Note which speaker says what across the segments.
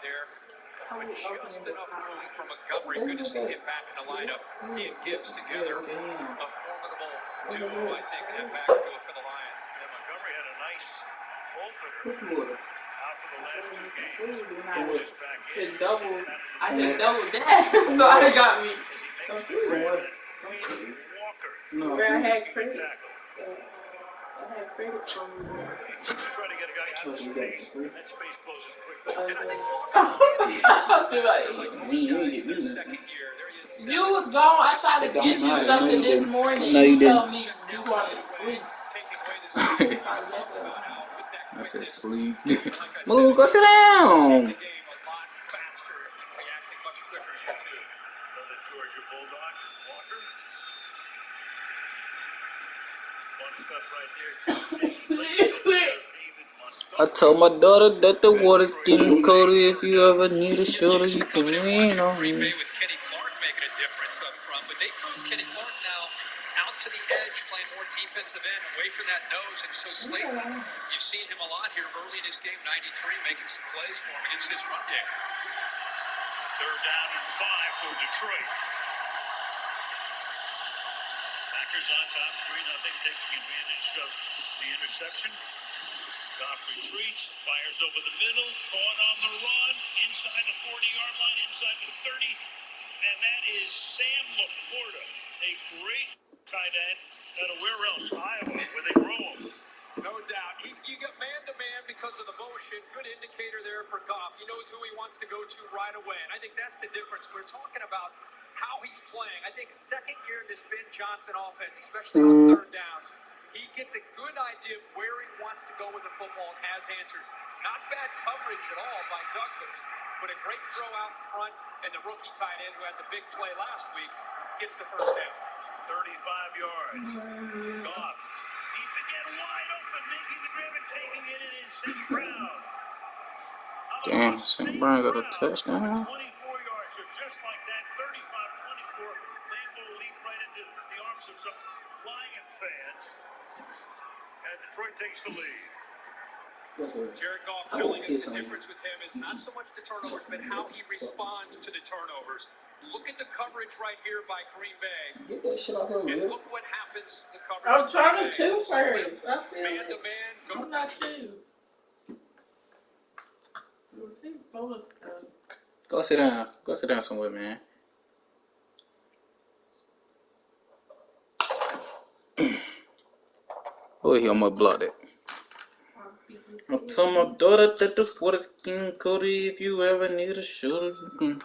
Speaker 1: there, but just enough room for Montgomery. Good to see him back in the lineup. He and Gibbs together, a formidable duo, I think, in that backfield for the Lions.
Speaker 2: Yeah, Montgomery had a nice opener out for the last 2 games. Gibbs is back in.
Speaker 3: I hit double dash, so I got me.
Speaker 2: No.
Speaker 3: Where I had credit. I had credit from
Speaker 2: Try to get a guy out of space. That space closes quickly.
Speaker 3: You was gone. I tried to get you something this morning.
Speaker 4: No, you didn't.
Speaker 3: Told me you wanted to sleep.
Speaker 4: I said sleep. Move, go sit down.
Speaker 2: Georgia Bulldog is Walker. Bunched up right there.
Speaker 4: I told my daughter that the water's getting colder. If you ever need a shoulder, you can lean on me.
Speaker 1: With Kenny Clark making a difference up front, but they moved Kenny Clark now out to the edge, playing more defensive end, away from that nose. And so Slayton, you've seen him a lot here early in his game, 93, making some plays for him against this run game.
Speaker 2: 3rd down and 5 for Detroit. Packers on top, 3-0, taking advantage of the interception. Goff retreats, fires over the middle, caught on the run, inside the 40-yard line, inside the 30, and that is Sam Laporta, a great tight end out of where else? Iowa, where they grow him.
Speaker 1: No doubt. You got man-to-man because of the motion. Good indicator there for Goff. He knows who he wants to go to right away, and I think that's the difference. We're talking about how he's playing. I think second year in this Ben Johnson offense, especially on 3rd downs, he gets a good idea of where he wants to go with the football and has answers. Not bad coverage at all by Douglas, but a great throw out in front, and the rookie tight end who had the big play last week gets the 1st down.
Speaker 2: 35 yards. Goff, deep again, wide open, making the grab and taking it. It is St. Brown.
Speaker 4: Damn, St. Brown got a touchdown.
Speaker 2: 24 yards, so just like that, 35-24. Lambeau leaped right into the arms of some Lion fans. And Detroit takes the lead.
Speaker 1: Jared Goff telling us the difference with him is not so much the turnovers, but how he responds to the turnovers. Look at the coverage right here by Green Bay. And look what happens to coverage.
Speaker 3: I'm trying to two first.
Speaker 1: Man-to-man.
Speaker 3: I'm not two.
Speaker 4: Go sit down. Go sit down somewhere, man. Boy, he almost blocked it. I told my daughter that the water's getting colder. If you ever need a shoulder, you can.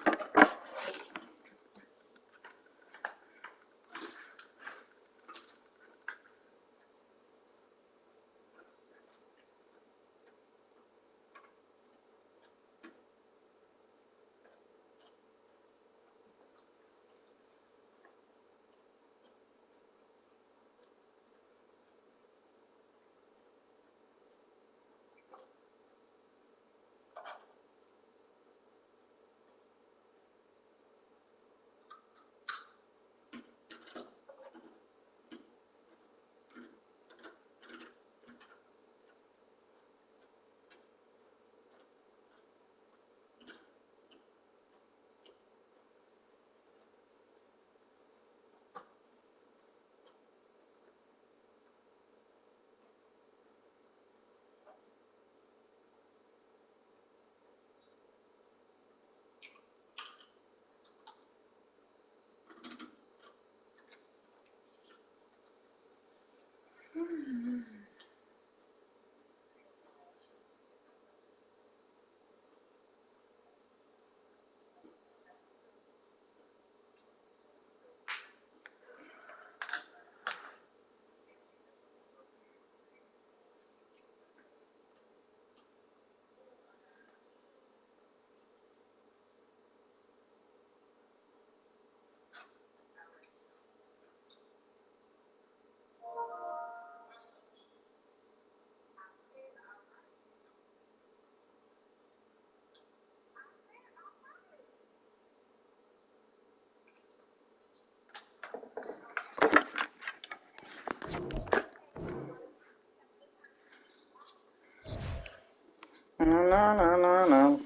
Speaker 4: No.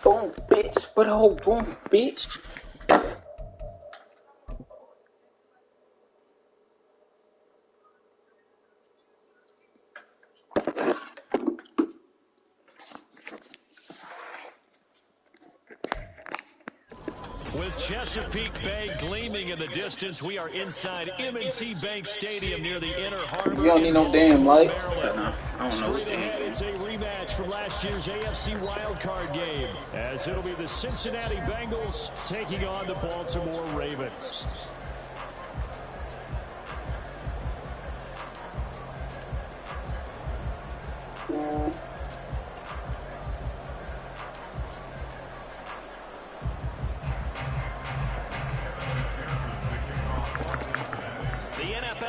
Speaker 4: Boom, bitch. Put a whole boom, bitch.
Speaker 5: With Chesapeake Bay gleaming in the distance, we are inside M&T Bank Stadium near the Inner Harbor.
Speaker 4: You don't need no damn light.
Speaker 5: Maryland.
Speaker 4: I don't know what
Speaker 5: Straight ahead, it's a rematch from last year's AFC wildcard game, as it'll be the Cincinnati Bengals taking on the Baltimore Ravens.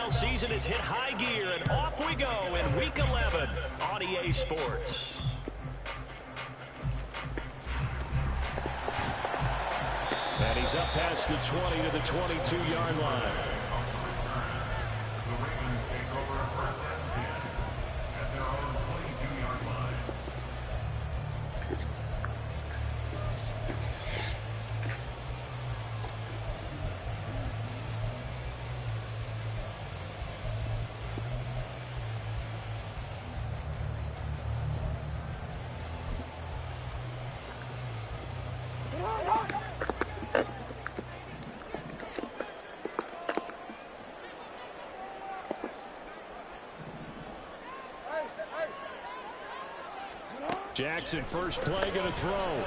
Speaker 5: Season is hit high gear, and off we go in Week 11 on EA Sports. And he's up past the 20 to the 22-yard line. Jackson, first play, going to throw.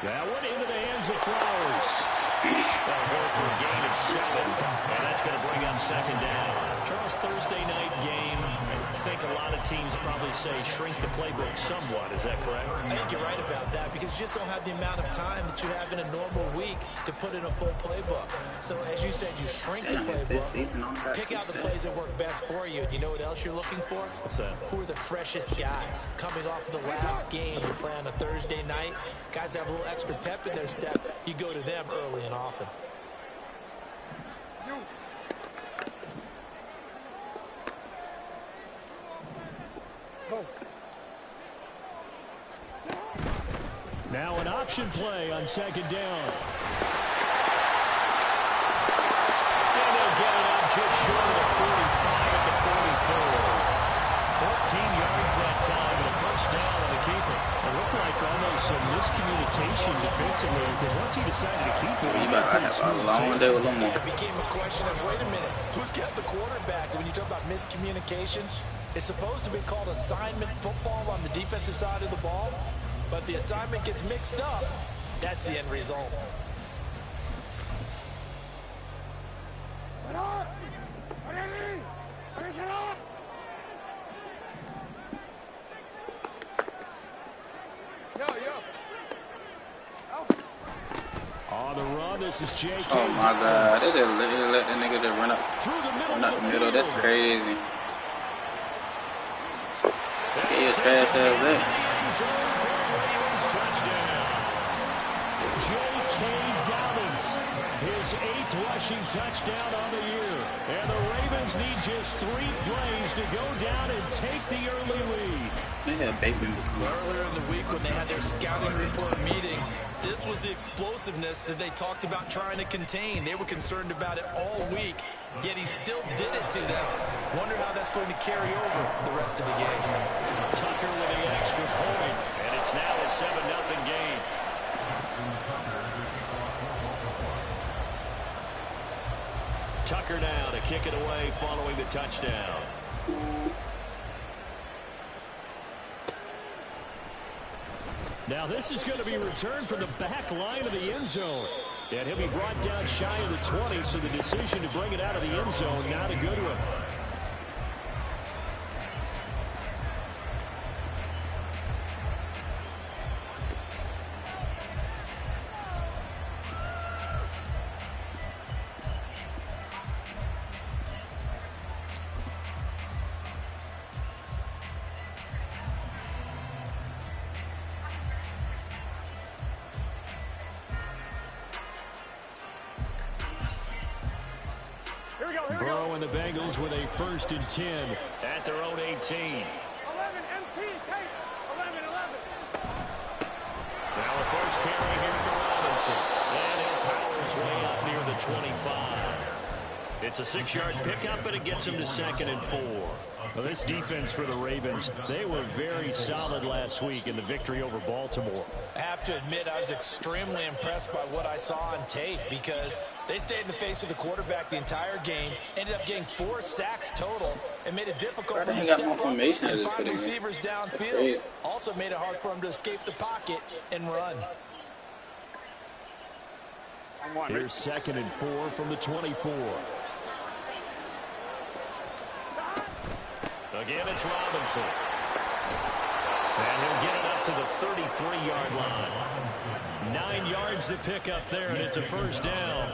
Speaker 5: That one into the hands of Flowers. They'll go for a gain of 7, and that's going to bring up second down. Charles, Thursday night game, I think a lot of teams probably say shrink the playbook somewhat. Is that correct?
Speaker 6: I think you're right about that, because you just don't have the amount of time that you have in a normal week to put in a full playbook. So as you said, you shrink the playbook, pick out the plays that work best for you. And you know what else you're looking for?
Speaker 5: What's that?
Speaker 6: Who are the freshest guys? Coming off of the last game, you play on a Thursday night, guys have a little extra pep in their step. You go to them early and often.
Speaker 5: Now an option play on second down. And they'll get it up just short of the 45 at the 44. 14 yards that time, and a first down on the keeper. It looked like almost some miscommunication defensively, because once he decided to keep it,
Speaker 4: you about to have a long day with Lamar.
Speaker 6: It became a question of, wait a minute, who's got the quarterback? And when you talk about miscommunication, it's supposed to be called assignment football on the defensive side of the ball. But the assignment gets mixed up. That's the end result.
Speaker 5: On the run, this is J.K.
Speaker 4: Oh my God, they just let that nigga just run up the middle. That's crazy. He is fast as that.
Speaker 5: J.K. Dobbins, his 8th rushing touchdown on the year. And the Ravens need just 3 plays to go down and take the early lead.
Speaker 4: They had baby McCoons.
Speaker 6: Earlier in the week when they had their scouting report meeting, this was the explosiveness that they talked about trying to contain. They were concerned about it all week, yet he still did it to them. Wonder how that's going to carry over the rest of the game.
Speaker 5: Tucker with the extra point, and it's now a 7-0 game. Tucker now to kick it away following the touchdown. Now this is going to be returned from the back line of the end zone. And he'll be brought down shy of the 20, so the decision to bring it out of the end zone, not a good one. Burrow and the Bengals with a 1st and 10 at their own 18.
Speaker 7: 11 MP, take 11.
Speaker 5: 25. It's a 6-yard pickup, and it gets him to 2nd and 4. Well, this defense for the Ravens, they were very solid last week in the victory over Baltimore.
Speaker 6: I have to admit, I was extremely impressed by what I saw on tape because they stayed in the face of the quarterback the entire game, ended up getting 4 sacks total, and made it difficult for him to step up and find receivers downfield. Also made it hard for him to escape the pocket and run.
Speaker 5: Here's 2nd and 4 from the 24. Again, it's Robinson. And he'll get it up to the 33-yard line. 9 yards to pick up there, and it's a first down.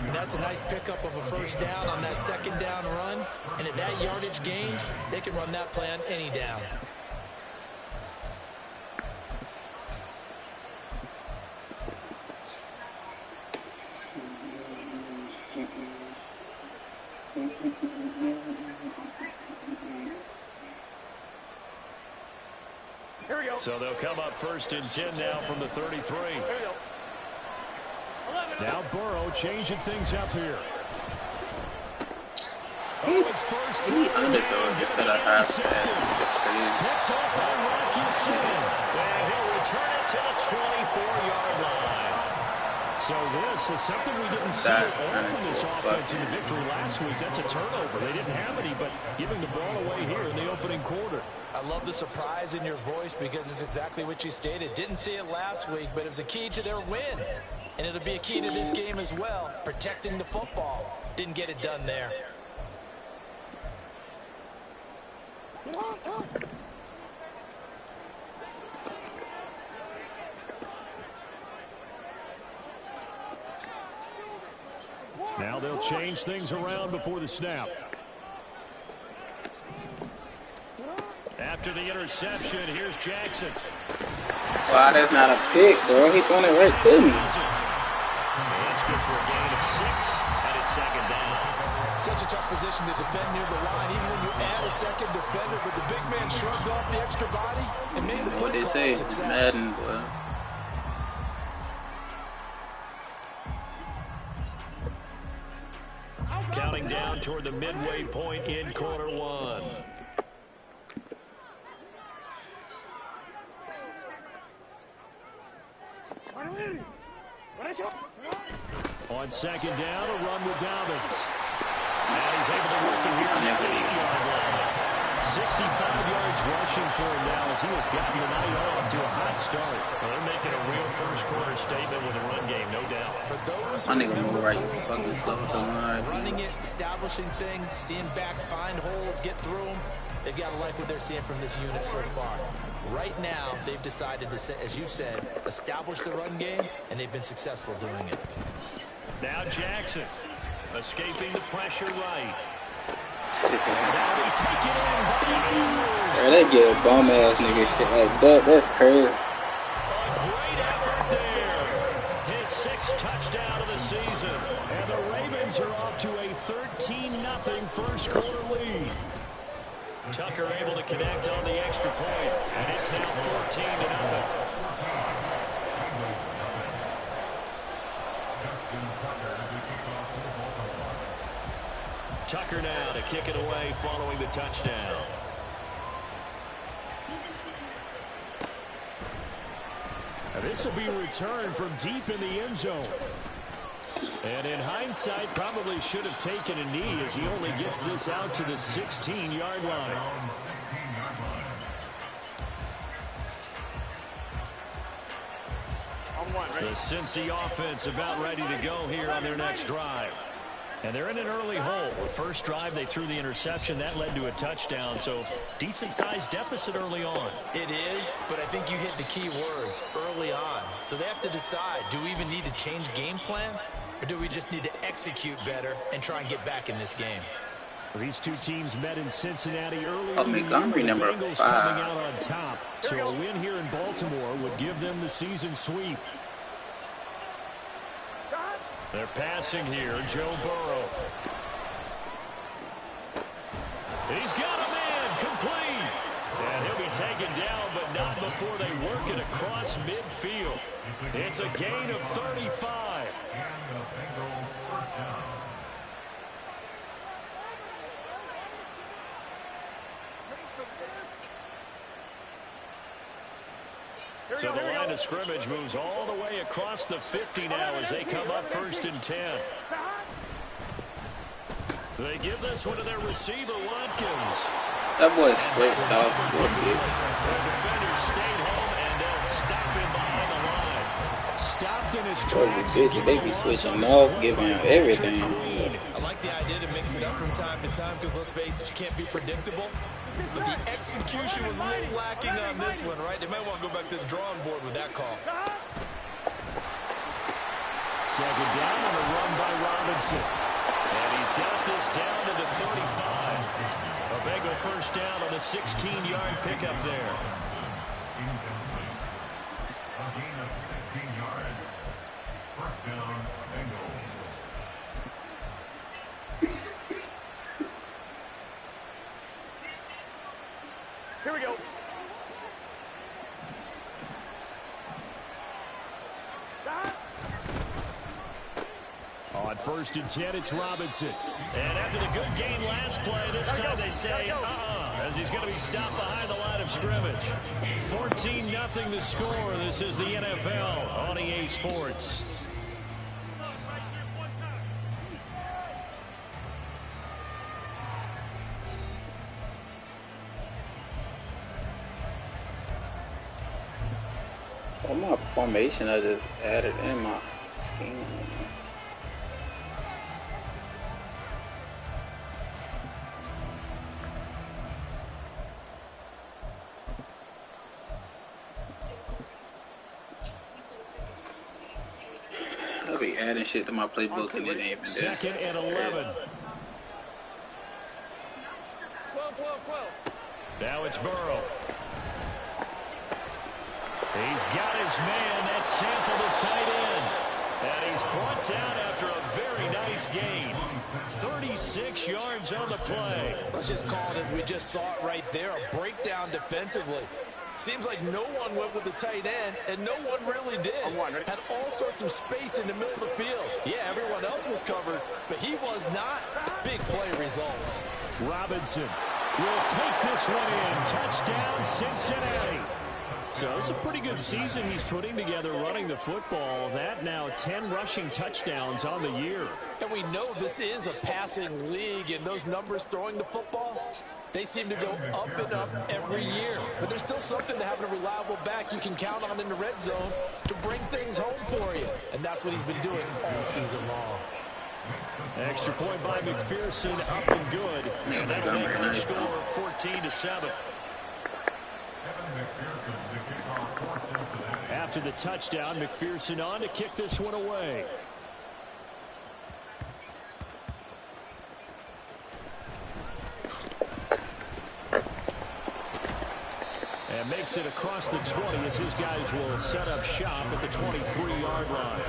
Speaker 6: And that's a nice pickup of a first down on that 2nd down run. And at that yardage gained, they can run that play on any down.
Speaker 5: So they'll come up 1st and 10 now from the 33. Now Burrow changing things up here.
Speaker 4: He underthrow it for the half pass.
Speaker 5: Picked up by Rocky Sin. And he'll return it to the 24-yard line. So this is something we didn't see all from this offense in the victory last week. That's a turnover. They didn't have any, but giving the ball away here in the opening quarter.
Speaker 6: I love the surprise in your voice because it's exactly what you stated. Didn't see it last week, but it was a key to their win. And it'll be a key to this game as well, protecting the football. Didn't get it done there.
Speaker 5: Now they'll change things around before the snap. After the interception, here's Jackson.
Speaker 4: Wow, that's not a pick, bro. He throwing it right to me.
Speaker 5: That's good for a gain of 6, and it's 2nd down.
Speaker 6: Such a tough position to defend near the line, even when you add a second defender, but the big man shrugged off the extra body and made the play.
Speaker 4: What they say, Madden, boy.
Speaker 5: Counting down toward the midway point in quarter 1. On 2nd down, a run with Dobbins. And he's able to work it here on the 8-yard line. 65 yards rushing for him now as he has gotten the night off to a hot start. Well, they're making a real first-quarter statement with a run game, no doubt.
Speaker 6: For those
Speaker 4: my nigga move right fucking slow with the line.
Speaker 6: Running it, establishing things, seeing backs find holes, get through them. They've got to like what they're seeing from this unit so far. Right now, they've decided to, as you said, establish the run game, and they've been successful doing it.
Speaker 5: Now Jackson, escaping the pressure right.
Speaker 4: Bro, they get a bum ass nigga shit like that. That's crazy.
Speaker 5: A great effort there. His 6th touchdown of the season. And the Ravens are off to a 13-0 first-quarter lead. Tucker able to connect on the extra point, and it's now 14-0. Tucker now to kick it away following the touchdown. Now this will be returned from deep in the end zone. And in hindsight, probably should have taken a knee as he only gets this out to the 16-yard line. The Cincy offense about ready to go here on their next drive. And they're in an early hole. The first drive, they threw the interception. That led to a touchdown, so decent-sized deficit early on.
Speaker 6: It is, but I think you hit the key words, early on. So they have to decide, do we even need to change game plan, or do we just need to execute better and try and get back in this game?
Speaker 5: These two teams met in Cincinnati earlier.
Speaker 4: Montgomery, number 5.
Speaker 5: Coming out on top. So a win here in Baltimore would give them the season sweep. They're passing here, Joe Burrow. He's got a man, complete. And he'll be taken down, but not before they work it across midfield. It's a gain of 35. So the line of scrimmage moves all the way across the 50 now as they come up 1st and 10. They give this one to their receiver, Watkins.
Speaker 4: That boy switched off a little bit.
Speaker 5: The defenders stayed home, and they'll stop him behind the line. Stopped in his tracks.
Speaker 4: They be switching off, giving him everything.
Speaker 6: I like the idea to mix it up from time to time because, let's face it, you can't be predictable. But the execution was a little lacking on this one, right? They might want to go back to the drawing board with that call.
Speaker 5: Second down on a run by Robinson. And he's got this down to the 35. A Bengal first down on the 16-yard pickup there.
Speaker 7: A gain of 16 yards. First down, Bengals.
Speaker 1: Here we go.
Speaker 5: On 1st and 10, it's Robinson. And after the good gain last play, this time they say, as he's going to be stopped behind the line of scrimmage. 14-0 the score. This is the NFL on EA Sports.
Speaker 4: What my formation I just added in my scheme. I'll be adding shit to my playbook and it ain't even there.
Speaker 5: 2nd and 11. Now it's Burrow. He's got his man. That's Sample, the tight end. And he's brought down after a very nice gain. 36 yards on the play.
Speaker 6: Let's just call it as we just saw it right there, a breakdown defensively. Seems like no one went with the tight end, and no one really did. Had all sorts of space in the middle of the field. Yeah, everyone else was covered, but he was not. Big play results.
Speaker 5: Robinson will take this one in. Touchdown, Cincinnati. So it's a pretty good season he's putting together running the football. That now 10 rushing touchdowns on the year.
Speaker 6: And we know this is a passing league, and those numbers throwing the football, they seem to go up and up every year. But there's still something to having a reliable back you can count on in the red zone to bring things home for you. And that's what he's been doing all season long.
Speaker 5: Extra point by McPherson, up and good. And that'll make our score 14-7. After the touchdown, McPherson on to kick this one away. And makes it across the 20 as his guys will set up shop at the 23-yard line.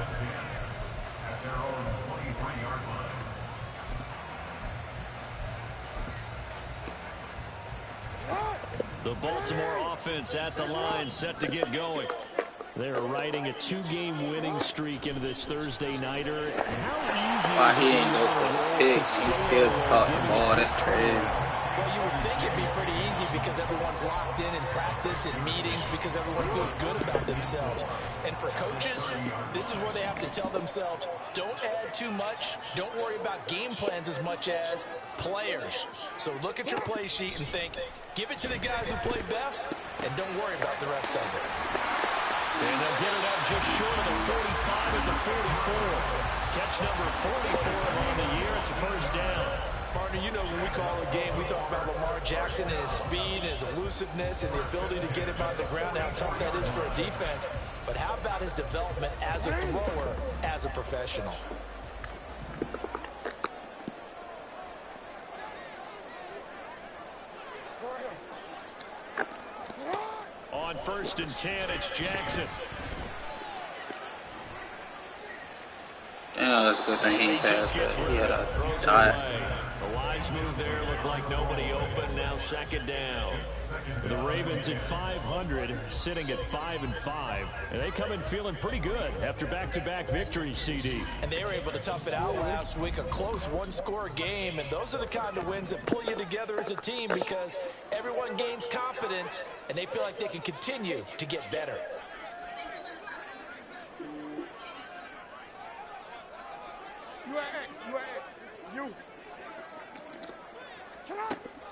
Speaker 5: The Baltimore offense at the line, set to get going. They're riding a 2-game winning streak into this Thursday nighter. How easy
Speaker 4: Why he didn't go for the pick? He still caught the ball. That's crazy.
Speaker 6: Well, you would think it'd be pretty easy because everyone's locked in practice and meetings because everyone feels good about themselves. And for coaches, this is where they have to tell themselves, don't add too much. Don't worry about game plans as much as players. So look at your play sheet and think, give it to the guys who play best, and don't worry about the rest of it.
Speaker 5: And they'll get it up just short of the 45 at the 44. Catch number 44 on the year. It's a first down.
Speaker 6: Partner, you know when we call a game, we talk about Lamar Jackson and his speed and his elusiveness and the ability to get him on the ground, how tough that is for a defense. But how about his development as a thrower, as a professional?
Speaker 5: On 1st and 10, it's Jackson.
Speaker 4: Yeah, that's a good thing he passed that. He had a tie.
Speaker 5: A wise move there. Looked like nobody open. Now second down. The Ravens at 500, sitting at 5-5. And they come in feeling pretty good after back-to-back victories, CD.
Speaker 6: And they were able to tough it out last week. A close one-score game. And those are the kind of wins that pull you together as a team because everyone gains confidence and they feel like they can continue to get better.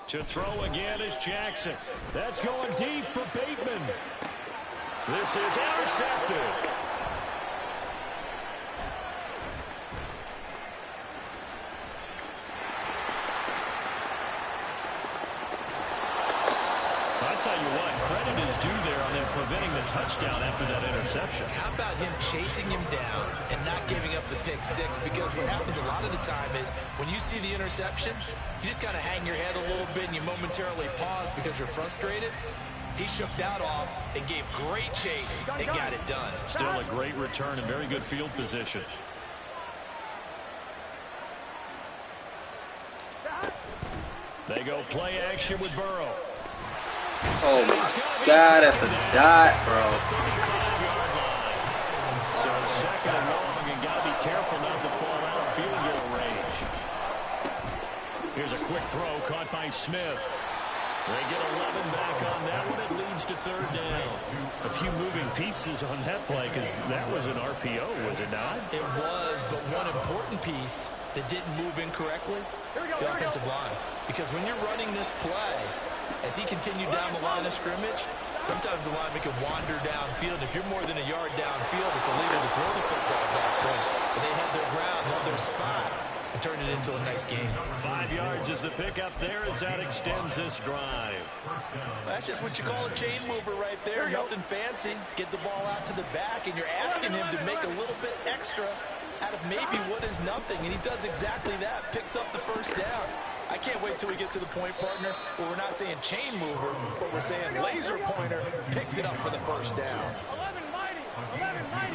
Speaker 5: To throw again is Jackson. That's going deep for Bateman. This is intercepted. I tell you what, credit is due there on him preventing the touchdown after that interception.
Speaker 6: How about him chasing him down and not giving up the pick six? Because what happens a lot of the time is when you see the interception, you just kind of hang your head a little bit and you momentarily pause because you're frustrated. He shook that off and gave great chase and got it done.
Speaker 5: Still a great return and very good field position. They go play action with Burrow.
Speaker 4: Oh my God, that's a dot, bro.
Speaker 5: So second and long, and got to be careful not to fall out of field goal range. Here's a quick throw caught by Smith. They get 11 back on that one. It leads to third down. A few moving pieces on that play because that was an RPO, was it not?
Speaker 6: It was, but one important piece that didn't move incorrectly, the offensive line. Because when you're running this play, as he continued down the line of scrimmage, sometimes the lineman can wander downfield. If you're more than a yard downfield, it's illegal to throw the football at that point. But they held their ground, held their spot, and turned it into a nice game.
Speaker 5: 5 yards is the pickup there as that extends this drive.
Speaker 6: That's just what you call a chain mover right there. Nothing fancy. Get the ball out to the back, and you're asking him to make a little bit extra out of maybe what is nothing. And he does exactly that, picks up the first down. I can't wait till we get to the point, partner, where we're not saying chain mover, but we're saying laser pointer picks it up for the first down.
Speaker 7: 11 mighty. 11 mighty.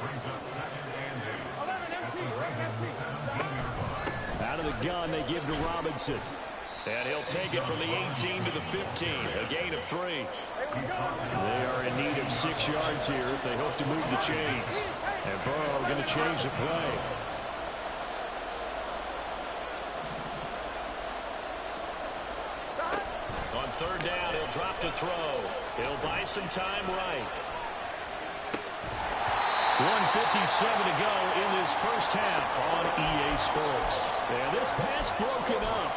Speaker 7: Brings up second and 8.
Speaker 5: Out of the gun, they give to Robinson. And he'll take it from the 18 to the 15, a gain of 3. They are in need of 6 yards here if they hope to move the chains. And Burrow going to change the play. On third down, he'll drop to throw. He'll buy some time right. 1:57 to go in this first half on EA Sports. And this pass broken up.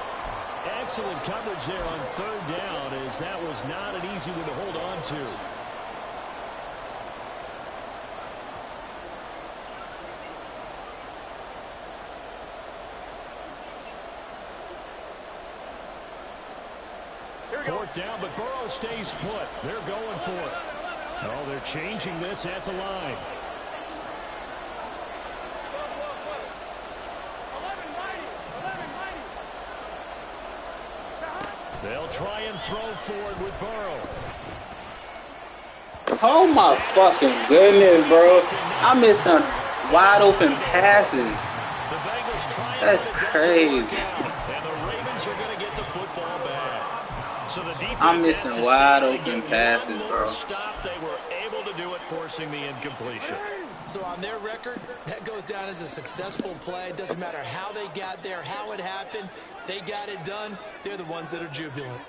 Speaker 5: Excellent coverage there on third down, as that was not an easy one to hold on to. Fourth down, but Burrow stays put. They're going for it. Oh, they're changing this at the line. They'll try and throw forward with Burrow.
Speaker 4: Oh my fucking goodness, bro. I'm missing wide open passes. That's crazy.
Speaker 5: And the Ravens are going to get the football back. So the defense
Speaker 4: I'm missing wide open passes, bro.
Speaker 5: Stop. They were able to do it, forcing the incompletion.
Speaker 6: So on their record, that goes down as a successful play. It doesn't matter how they got there, how it happened. They got it done. They're the ones that are jubilant.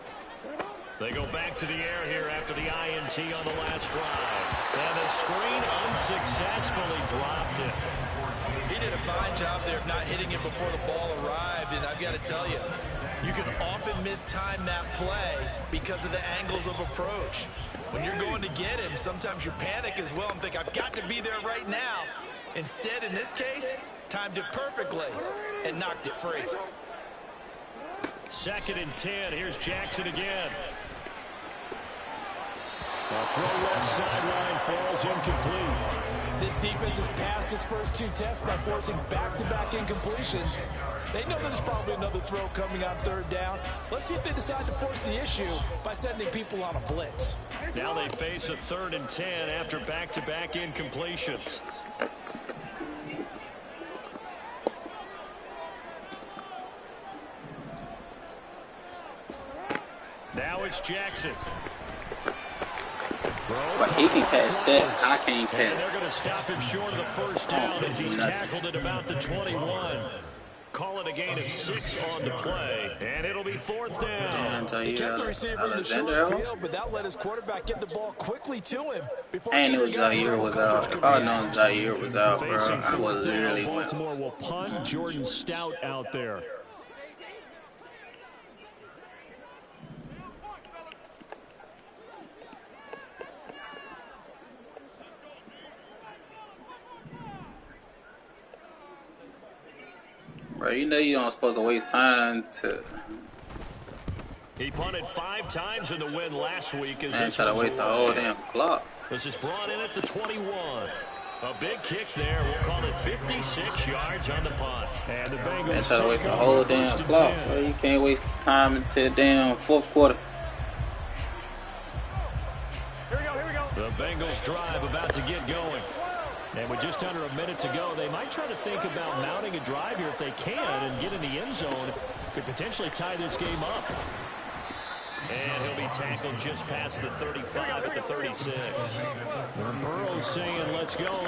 Speaker 5: They go back to the air here after the INT on the last drive. And the screen unsuccessfully dropped it.
Speaker 6: He did a fine job there of not hitting it before the ball arrived. And I've got to tell you, you can often mistime that play because of the angles of approach. When you're going to get him, sometimes you panic as well and think, I've got to be there right now. Instead, in this case, timed it perfectly and knocked it free.
Speaker 5: 2nd and 10. Here's Jackson again. A throw left sideline falls incomplete.
Speaker 6: This defense has passed its first 2 tests by forcing back-to-back incompletions. They know there's probably another throw coming on third down. Let's see if they decide to force the issue by sending people on a blitz.
Speaker 5: Now they face a 3rd and 10 after back-to-back incompletions. Now it's Jackson.
Speaker 4: But he can catch that. I can't
Speaker 5: And
Speaker 4: catch.
Speaker 5: they're going to stop him short of the first down as he's tackled at about the 21. Call it a gain of 6 on the play, and it'll be 4th down.
Speaker 6: He kept the receiver in the short field, but that let his quarterback get the ball quickly to him.
Speaker 4: I ain't knew Zaire was out. If I had known Zaire was out, bro, I would literally went.
Speaker 5: Baltimore will punt. Jordan Stout out there.
Speaker 4: Bro, you know you don't supposed to waste time to.
Speaker 5: He punted 5 times in the win last week. As
Speaker 4: Man, try to waste the whole damn clock.
Speaker 5: This is brought in at the 21. A big kick there. We'll call it 56 yards on the punt. And the Bengals
Speaker 4: Man, try to waste the whole damn clock. Bro, you can't waste time until the damn 4th quarter.
Speaker 5: Here we go. The Bengals drive about to get going. And with just under a minute to go, they might try to think about mounting a drive here if they can and get in the end zone. Could potentially tie this game up. And he'll be tackled just past the 35 at the 36. Burrow's saying, let's go.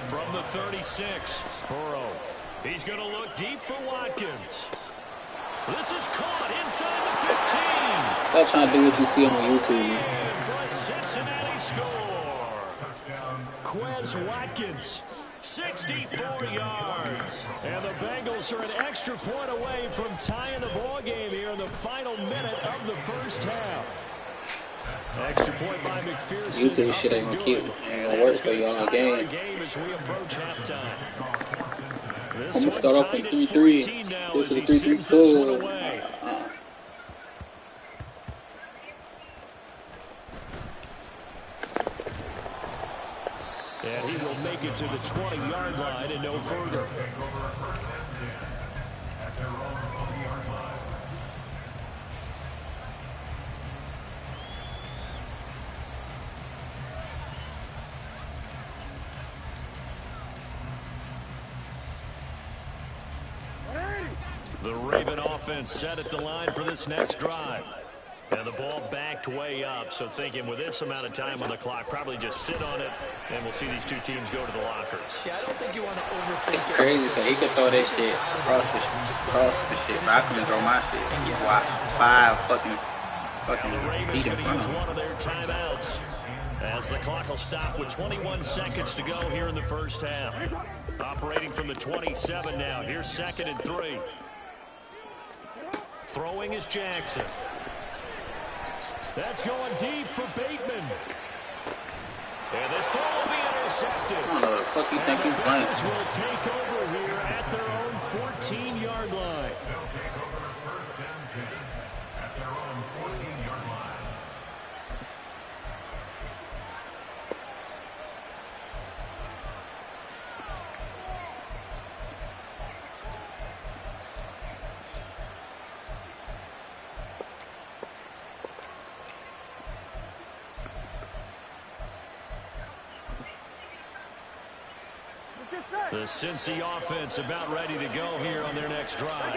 Speaker 5: From the 36, Burrow. He's going to look deep for Watkins. This is caught inside the 15.
Speaker 4: Stop trying to do what you see on YouTube.
Speaker 5: And for a Cincinnati score. Quez Watkins, 64 yards. And the Bengals are an extra point away from tying the ball game here in the final minute of the first half. Extra point by McPherson.
Speaker 4: YouTube shit ain't gonna keep. Ain't gonna work for you all game.
Speaker 5: As we approach halftime.
Speaker 4: I'm gonna start off on 3-3. Go to the 3-3-4.
Speaker 5: And he will make it to the 20-yard line and no further. The Raven offense set at the line for this next drive. And the ball backed way up, so thinking with this amount of time on the clock, probably just sit on it, and we'll see these two teams go to the lockers.
Speaker 6: Yeah, I don't think you want to overthink.
Speaker 4: It's crazy because he could throw that shit across the shit, but I couldn't throw my shit. 5 fucking feet in front of him.
Speaker 5: One of their timeouts as the clock will stop with 21 seconds to go here in the first half. Operating from the 27 now. Here's 2nd and 3. Throwing is Jackson. That's going deep for Bateman. And this throw will be intercepted.
Speaker 4: I don't know what the fuck you think you playing.
Speaker 5: The will take over here at their own 14-yard line.
Speaker 7: They'll take over first and 10 at their own 14-yard line.
Speaker 5: The Cincy offense about ready to go here on their next drive.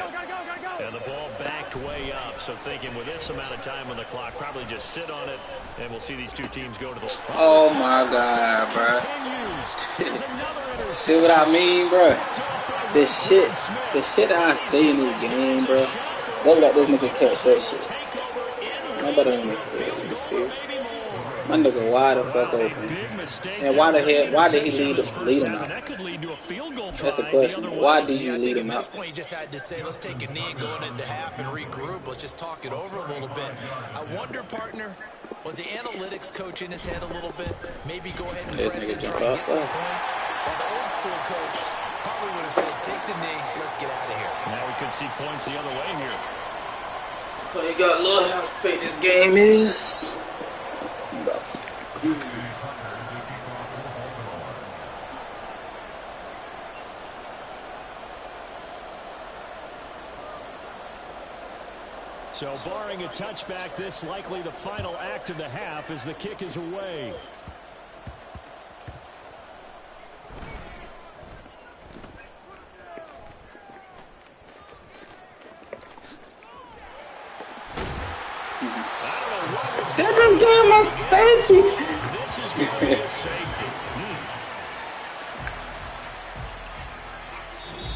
Speaker 5: And the ball backed way up, so thinking with this amount of time on the clock, probably just sit on it, and we'll see these two teams go to the...
Speaker 4: Oh my God, bro. See what I mean, bro? The shit I see in this game, bro. Don't let this nigga catch that shit. Nobody in the field. My nigga wide the fuck open. And why did he lead him out? That's the question. Why did you lead him out?
Speaker 6: At this point, you just had to say, let's take a knee and go into half and regroup. Let's just talk it over a little bit. I wonder, partner, was the analytics coach in his head a little bit? Maybe go ahead and press and try to get some points. While the old school coach probably would have said, take the knee, let's get out of here.
Speaker 5: Now we could see points the other way here.
Speaker 4: So you got a little how big this game is.
Speaker 5: So barring a touchback, this likely the final act of the half as the kick is away.
Speaker 4: Get them damn my safety.
Speaker 5: This is going to be a safety.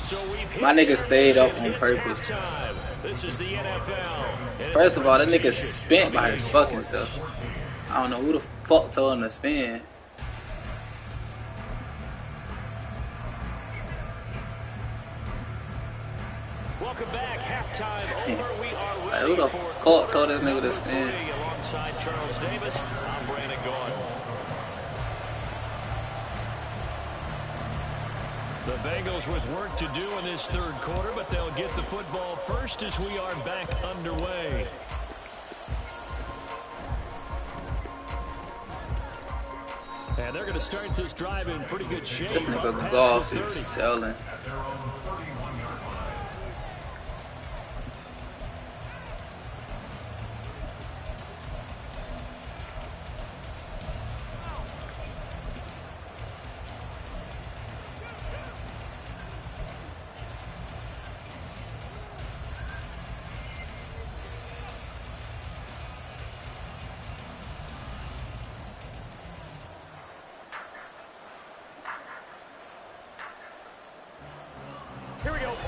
Speaker 5: So
Speaker 4: my nigga stayed up on purpose.
Speaker 5: This is the NFL.
Speaker 4: First of all, that nigga spent by his fucking self. I don't know who the fuck told him to spin.
Speaker 5: Welcome back. Halftime over. We are ready
Speaker 4: Who the fuck told this nigga to spin?
Speaker 5: Alongside Charles Davis, I'm Brandon Gordon. The Bengals with work to do in this third quarter, but they'll get the football first as we are back underway. And they're going to start this drive in pretty good shape.
Speaker 4: This nigga golf is selling.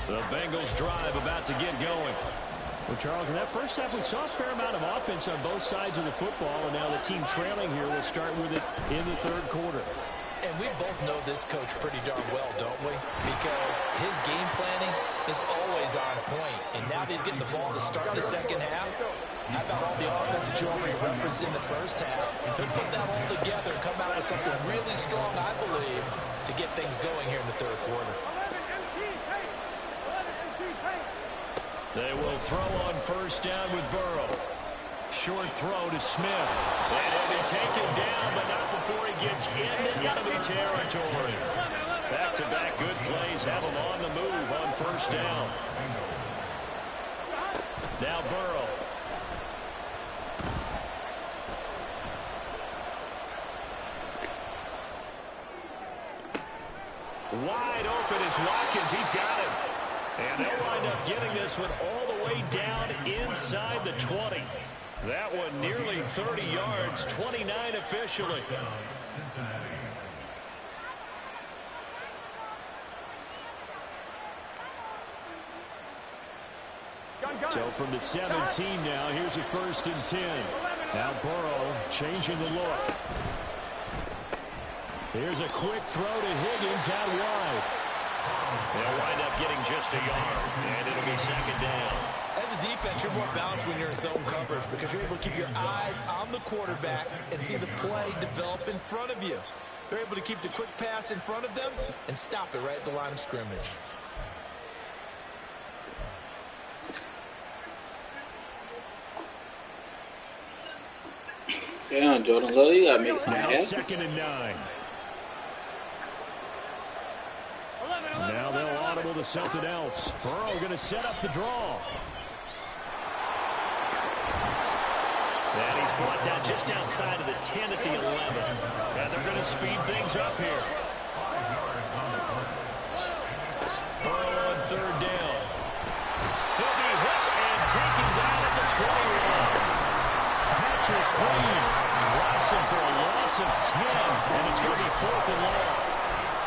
Speaker 5: The Bengals drive about to get going. Well, Charles, in that first half, we saw a fair amount of offense on both sides of the football, and now the team trailing here will start with it in the third quarter.
Speaker 6: And we both know this coach pretty darn well, don't we? Because his game planning is always on point. And now that he's getting the ball to start the second half, how about all the offense that you already referenced in the first half? He'll put that all together and come out with something really strong, I believe, to get things going here in the third quarter.
Speaker 5: They will throw on first down with Burrow. Short throw to Smith. And he'll be taken down, but not before he gets into enemy territory. Back-to-back good plays have him on the move on first down. Now Burrow. Wide open is Watkins. He's got him. And they'll wind up getting this one all the way down inside the 20. That one nearly 30 yards, 29 officially. So from the 17 now, here's a 1st and 10. Now Burrow changing the look. Here's a quick throw to Higgins out wide. They'll wind up getting just a yard, and it'll be second down.
Speaker 6: As a defense, you're more balanced when you're in zone coverage because you're able to keep your eyes on the quarterback and see the play develop in front of you. They're able to keep the quick pass in front of them and stop it right at the line of scrimmage.
Speaker 4: Damn, Jordan Love, you gotta make something happen.
Speaker 5: Second and 9. Now they'll audible to something else. Burrow going to set up the draw. And he's brought down just outside of the 10 at the 11. And they're going to speed things up here. Burrow on third down. He'll be hit and taken down at the 21. Patrick Queen drops him for a loss of 10. And it's going to be 4th and long.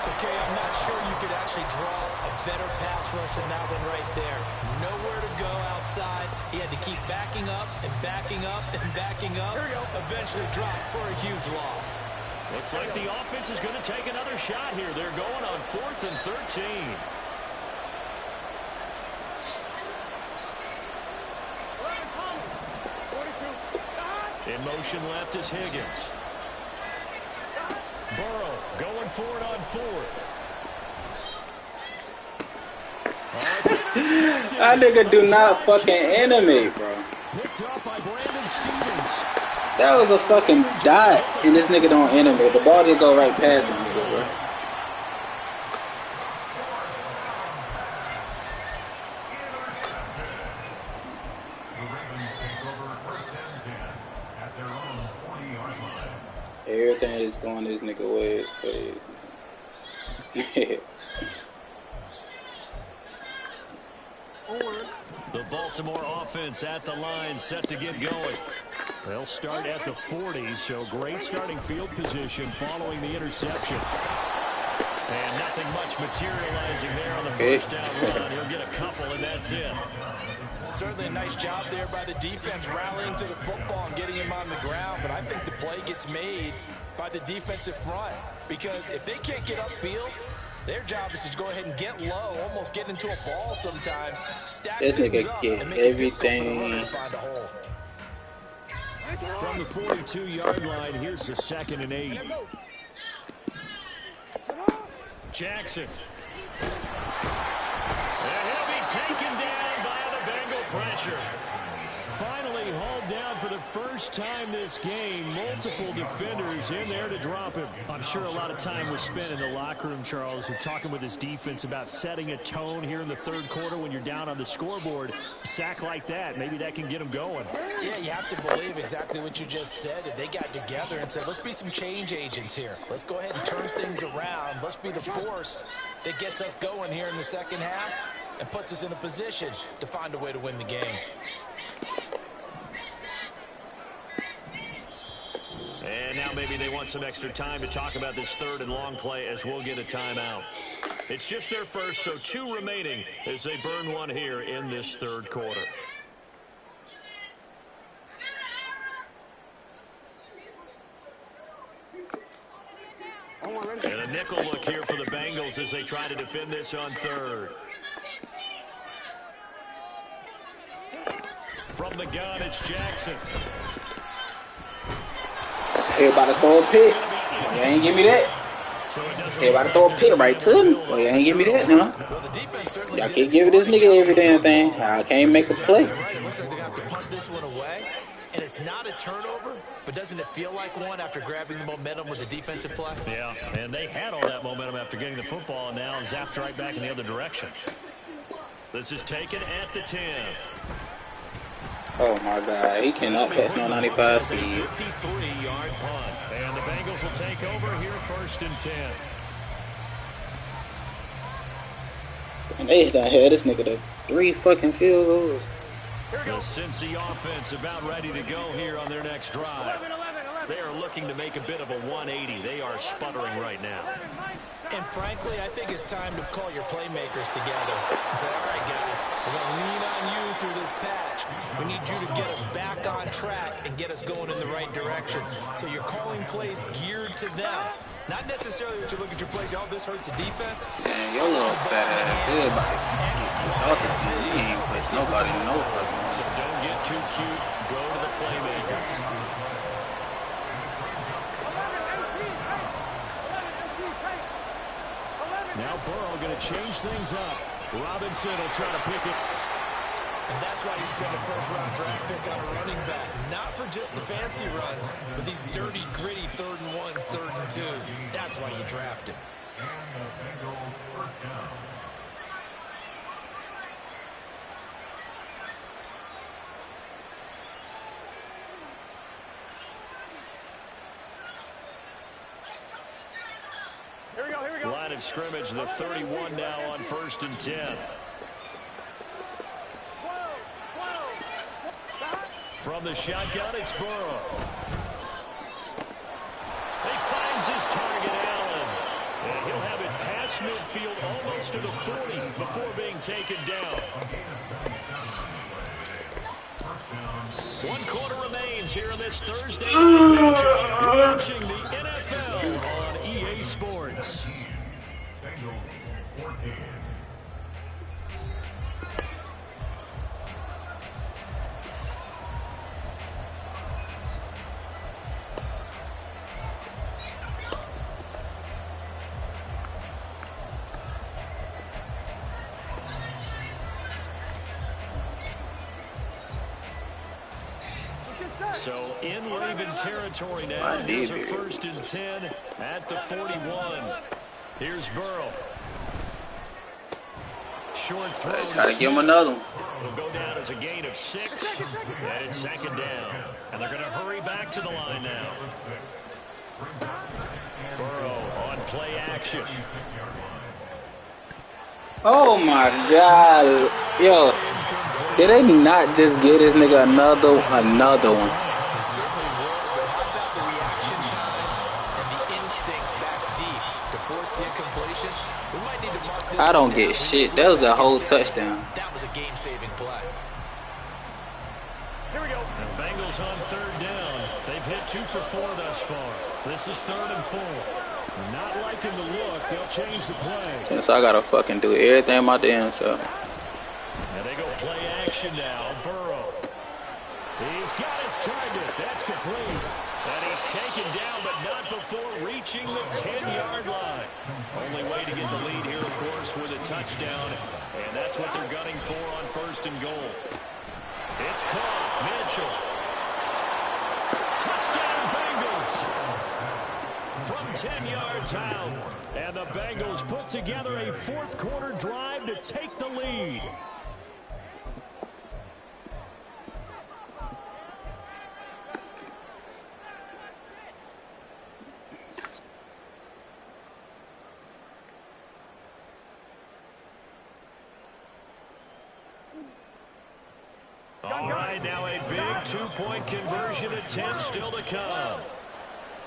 Speaker 6: Okay, I'm not sure you could actually draw a better pass rush than that one right there. Nowhere to go outside. He had to keep backing up and backing up and backing up. Eventually dropped for a huge loss.
Speaker 5: Looks like the offense is going to take another shot here. They're going on 4th and 13. In motion left is Higgins. Burrow going for it on 4th.
Speaker 4: That nigga do not fucking animate, bro.
Speaker 5: Picked up by Brandon Stevens.
Speaker 4: That was a fucking dot, and this nigga don't animate. The ball just go right past him, nigga, bro. Everything is going this nigga way is crazy.
Speaker 5: The Baltimore offense at the line, set to get going. They'll start at the 40, so great starting field position following the interception. And nothing much materializing there on the first down run. He'll get a couple, and that's it.
Speaker 6: Certainly a nice job there by the defense rallying to the football and getting him on the ground. But I think the play gets made by the defensive front. Because if they can't get upfield, their job is to go ahead and get low, almost get into a ball sometimes. Stack things up and make everything.
Speaker 5: From the 42-yard line, here's the 2nd and 8. Jackson. And he'll be taken down by the Bengal pressure. Finally hauled down for the first time this game. Multiple defenders in there to drop him. I'm sure a lot of time was spent in the locker room, Charles, talking with his defense about setting a tone here in the third quarter when you're down on the scoreboard. A sack like that, maybe that can get them going.
Speaker 6: Yeah, you have to believe exactly what you just said. They got together and said, let's be some change agents here. Let's go ahead and turn things around. Let's be the force that gets us going here in the second half and puts us in a position to find a way to win the game.
Speaker 5: And now maybe they want some extra time to talk about this third and long play as we'll get a timeout. It's just their first, so 2 remaining as they burn one here in this third quarter. And a nickel look here for the Bengals as they try to defend this on third. From the gun, it's Jackson.
Speaker 4: Hey, about to throw a pick. Well, you ain't give me that. Hey, about to throw a pick right to him. Well, you ain't give me that, no. Y'all can't give this nigga every damn thing. I can't make a play.
Speaker 6: It looks like they're going to have to punt this one away. And it's not a turnover, but doesn't it feel like one after grabbing the momentum with the defensive play?
Speaker 5: Yeah, and they had all that momentum after getting the football, and now zapped right back in the other direction. This is taken at the 10.
Speaker 4: Oh my God, he cannot pass no 95 speed.
Speaker 5: 53-yard punt, and the Bengals will take over here 1st and 10.
Speaker 4: And they done had this nigga to 3 fucking field goals.
Speaker 5: The Cincy offense about ready to go here on their next drive. They are looking to make a bit of a 180. They are sputtering right now.
Speaker 6: And frankly, I think it's time to call your playmakers together and say, all right, guys, we're going to lean on you through this patch. We need you to get us back on track and get us going in the right direction. So you're calling plays geared to them. Not necessarily that you look at your plays, oh, this hurts the defense.
Speaker 4: Man, your little fat ass good about it. He ain't put nobody no fucking.
Speaker 5: So don't get too cute. Go to the playmakers. Now Burrow going to change things up. Robinson will try to pick it.
Speaker 6: And that's why you spend a first-round draft pick on a running back. Not for just the fancy runs, but these dirty, gritty 3rd and 1s, 3rd and 2s. That's why you draft him.
Speaker 7: And the Bengals first down.
Speaker 5: Line of scrimmage, the 31 now on 1st and 10. From the shotgun, it's Burrow. He finds his target, Allen. And he'll have it past midfield almost to the 40 before being taken down. 1 quarter remains here in this Thursday night matchup. You're watching the NFL on EA Sports.
Speaker 7: Bengals 14.
Speaker 5: So in Raven territory now. Here's a 1st and 10 at the 41. Here's Burrow. Short throw.
Speaker 4: Try to give him another one.
Speaker 5: It'll go down as a gain of 6. And it's 2nd down. And they're going to hurry back to the line now. Burrow on play action.
Speaker 4: Oh my God. Yo. Did they not just get this nigga another one?
Speaker 6: They certainly would, but how about the reaction time and the instincts back deep to force the incompletion? We might need to mark this.
Speaker 4: I don't get shit. That was a whole touchdown.
Speaker 6: That was a game-saving play.
Speaker 5: Here we go. The Bengals on third down. They've hit 2 for 4 thus far. This is 3rd and 4. Not liking the look. They'll change the play.
Speaker 4: Since I gotta fucking do everything about the inside.
Speaker 5: And they go play action now. Burrow. He's got his target. That's complete. And he's taken down, but not before reaching the 10-yard line. Only way to get the lead here, of course, with a touchdown. And that's what they're gunning for on 1st and goal. It's caught. Mitchell. Touchdown, Bengals. From 10 yards out. And the Bengals put together a 4th quarter drive to take the lead. All right, now a big 2-point conversion attempt still to come.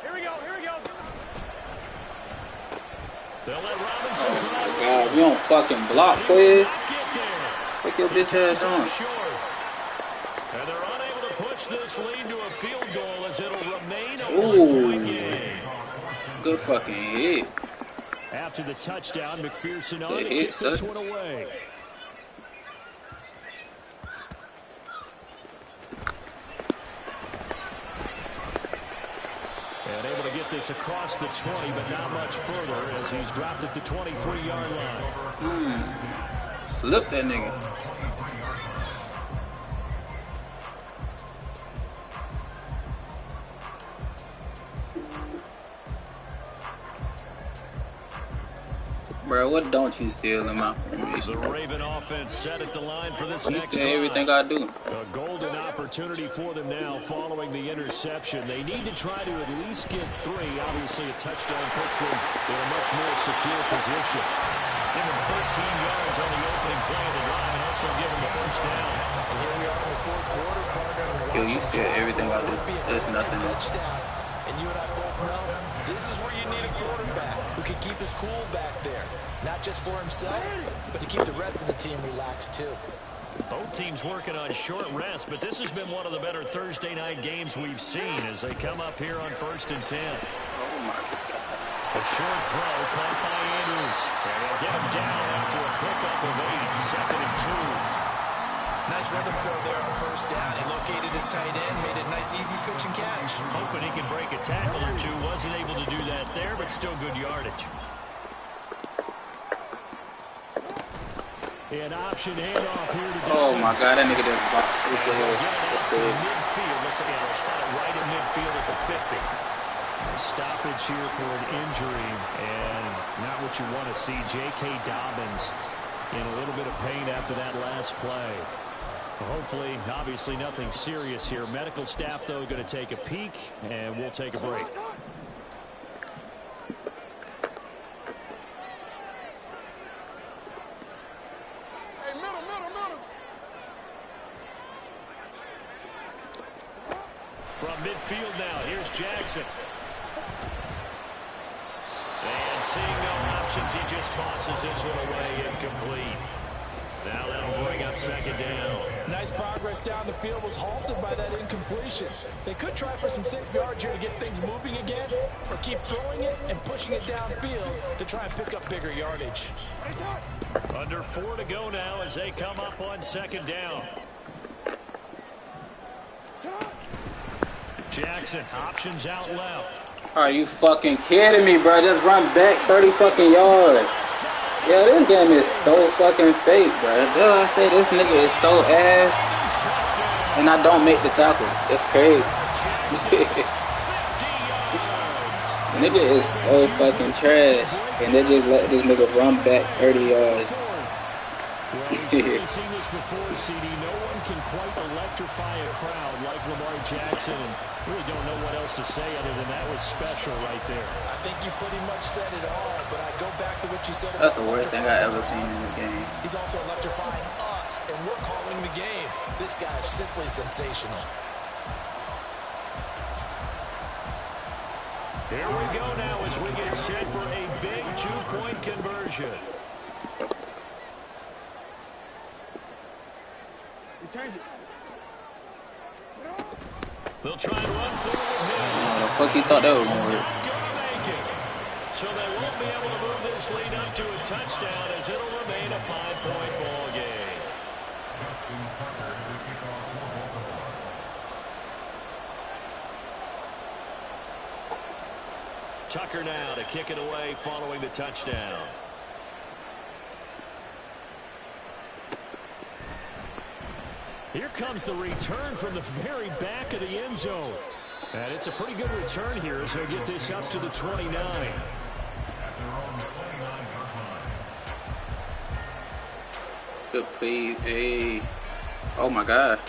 Speaker 1: Here we go.
Speaker 5: They'll let Robinson try.
Speaker 4: Oh God, you don't fucking block, please. Take your bitch ass on.
Speaker 5: And they're unable to push this lead to a field goal as it'll remain a
Speaker 4: Ooh.
Speaker 5: 1-point game.
Speaker 4: Good fucking hit.
Speaker 5: After the touchdown, McPherson on
Speaker 4: Good
Speaker 5: to
Speaker 4: hit,
Speaker 5: kick this
Speaker 4: son.
Speaker 5: one away. And able to get this across the 20, but not much further as he's dropped it to 23-yard line.
Speaker 4: Flip that nigga. Bro, what don't you steal in my formation?
Speaker 5: The Raven offense set at the line for this
Speaker 4: You
Speaker 5: next
Speaker 4: steal
Speaker 5: drive.
Speaker 4: everything I do.
Speaker 5: A golden opportunity for them now following the interception. They need to try to at least get 3. Obviously, a touchdown puts them in a much more secure position. Give them 13 yards on the opening play of the drive and also give them the first down.
Speaker 6: And here we are in the 4th quarter, partner.
Speaker 4: Yo, you steal everything I do. There's nothing.
Speaker 6: Touchdown. And you and I both know this is where you need a quarterback who can keep his cool back there. Not just for himself, but to keep the rest of the team relaxed too.
Speaker 5: Both teams working on short rest, but this has been one of the better Thursday night games we've seen as they come up here on 1st and 10.
Speaker 4: Oh my God.
Speaker 5: A short throw caught by Andrews. And they'll get him down after a pickup of 8, 2nd and 2.
Speaker 6: Nice rhythm throw there on 1st down. He located his tight end, made it nice, easy pitch and catch.
Speaker 5: Hoping he could break a tackle or two. Wasn't able to do that there, but still good yardage. An option handoff here to
Speaker 4: Oh my
Speaker 5: Dobbins.
Speaker 4: God, that nigga just blocked 2 players. That's
Speaker 5: To
Speaker 4: crazy.
Speaker 5: midfield. Looks like they'll spot it right in midfield at the 50. A stoppage here for an injury, and not what you want to see. J.K. Dobbins in a little bit of pain after that last play. Hopefully, obviously nothing serious here. Medical staff, though, going to take a peek, and we'll take a break. From midfield now, here's Jackson. And seeing no options, he just tosses this one away, incomplete. Now that'll bring up 2nd down.
Speaker 6: Nice progress down the field was halted by that incompletion. They could try for some safe yards here to get things moving again, or keep throwing it and pushing it downfield to try and pick up bigger yardage.
Speaker 5: Under 4 to go now as they come up on 2nd down. Jackson, options out left.
Speaker 4: Are you fucking kidding me, bro? Just run back 30 fucking yards. Yeah, this game is so fucking fake, bro. I say this nigga is so ass, and I don't make the tackle. That's crazy. Nigga is so fucking trash, and they just let this nigga run back 30 yards.
Speaker 5: Well, we've seen this before, CD. No one can quite electrify a crowd like Lamar Jackson, and really don't know what else to say other than that was special right there.
Speaker 6: I think you pretty much said it all, but I go back to what you said.
Speaker 4: That's the worst thing I ever seen in the game.
Speaker 6: He's also electrifying us pass, and we're calling the game. This guy is simply sensational.
Speaker 5: Here we go now as we get set for a big two-point conversion. They'll try and run forward here.
Speaker 4: The fuck you thought that was gonna work?
Speaker 5: So they won't be able to move this lead up to a touchdown as it'll remain a 5-point ball game. Tucker now to kick it away following the touchdown. Here comes the return from the very back of the end zone. And it's a pretty good return here as he'll get this up to the 29.
Speaker 4: Good play. Hey. Oh my God.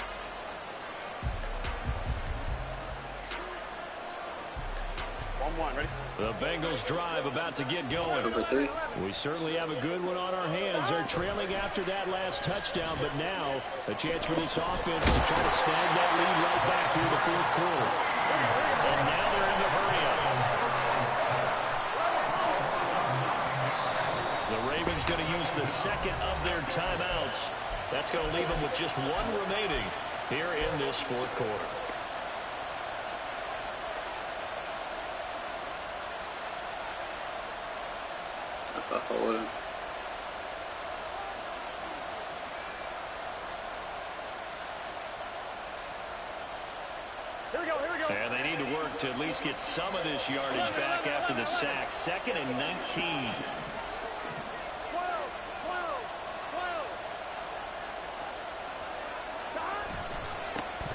Speaker 5: Ready? The Bengals drive about to get going.
Speaker 4: Number 3.
Speaker 5: We certainly have a good one on our hands. They're trailing after that last touchdown, but now a chance for this offense to try to snag that lead right back here in the fourth quarter. And now they're in the hurry-up. The Ravens going to use the second of their timeouts. That's going to leave them with just one remaining here in this fourth quarter.
Speaker 4: That's a holding.
Speaker 5: And they need to work to at least get some of this yardage back after the sack. 2nd and 19.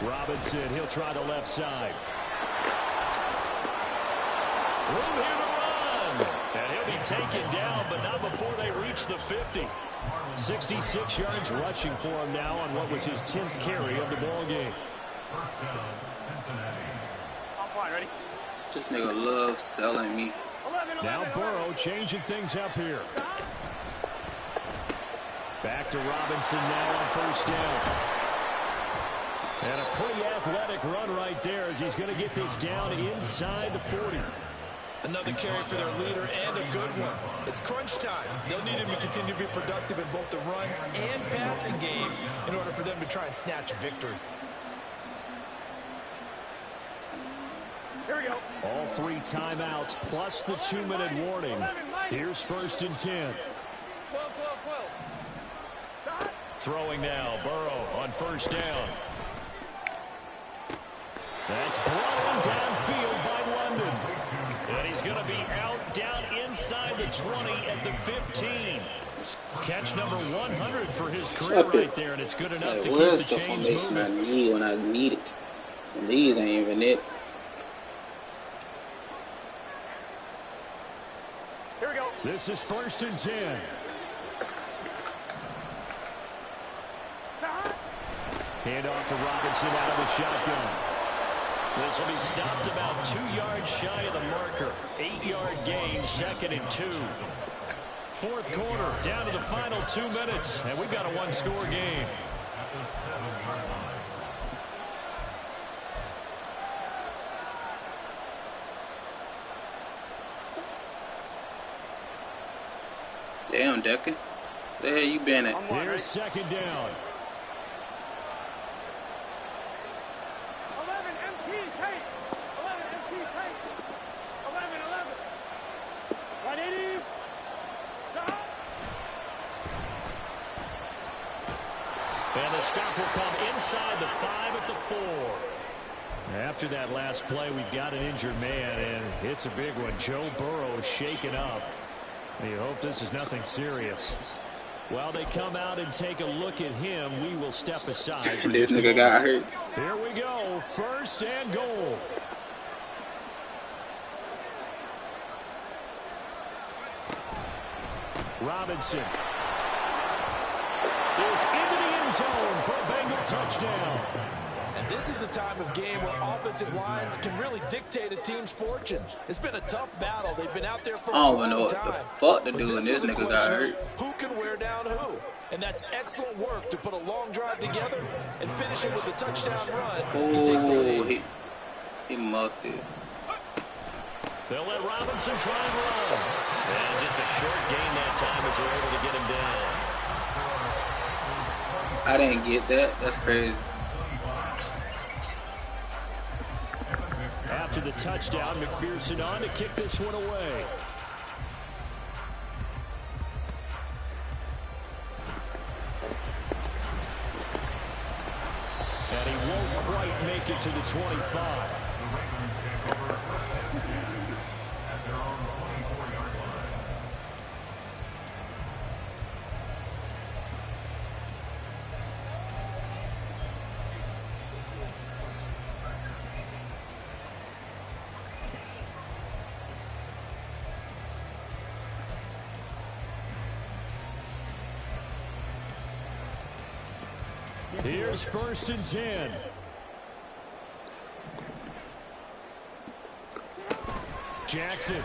Speaker 5: Robinson, he'll try the left side. Room here to run. And he'll be taken down, but not before they reach the 50. 66 yards rushing for him now on what was his 10th carry of the ball game.
Speaker 3: Ready?
Speaker 4: This nigga loves selling me.
Speaker 5: Now Burrow changing things up here. Back to Robinson now on first down. And a pretty athletic run right there as he's going to get this down inside the 40.
Speaker 6: Another carry for their leader and a good one. It's crunch time. They'll need him to continue to be productive in both the run and passing game in order for them to try and snatch a victory.
Speaker 3: Here we go.
Speaker 5: All 3 timeouts plus the 2-minute warning. Here's 1st and 10.
Speaker 3: 12.
Speaker 5: Throwing now, Burrow on first down. That's blown downfield by London. And he's going to be out down inside the 20 at the 15. Catch number 100 for his career right there, and it's good enough to keep the chains moving.
Speaker 4: I need when I need it. And these ain't even it.
Speaker 3: Here we go.
Speaker 5: This is 1st and 10. Hand off to Robinson out of the shotgun. This will be stopped about 2 yards shy of the marker. 8-yard gain, 2nd and 2. Fourth quarter, down to the final 2 minutes, and we've got a 1-score game.
Speaker 4: Damn, Decker. Where the hell you been at?
Speaker 5: Here's 2nd down.
Speaker 3: 11 MP take. 11 MP take. 11. 180.
Speaker 5: And the stop will come inside the 5 at the 4. After that last play, we've got an injured man, and it's a big one. Joe Burrow shaken up. You hope this is nothing serious. While they come out and take a look at him, we will step aside.
Speaker 4: This nigga got hurt.
Speaker 5: Here we go. 1st and goal. Robinson is into the end zone for a Bengal touchdown.
Speaker 6: And this is a time of game where offensive lines can really dictate a team's fortunes. It's been a tough battle. They've been out there for a long time.
Speaker 4: I don't know what the fuck to do when this nigga got hurt.
Speaker 6: Who can wear down who? And that's excellent work to put a long drive together and finish it with a touchdown run to take the lead.
Speaker 4: He muffed it.
Speaker 5: They'll let Robinson try and run. And just a short gain that time as they're able to get him down.
Speaker 4: I didn't get that. That's crazy.
Speaker 5: After the touchdown, McPherson on to kick this one away. And he won't quite make it to the 25. Here's 1st and 10. Jackson.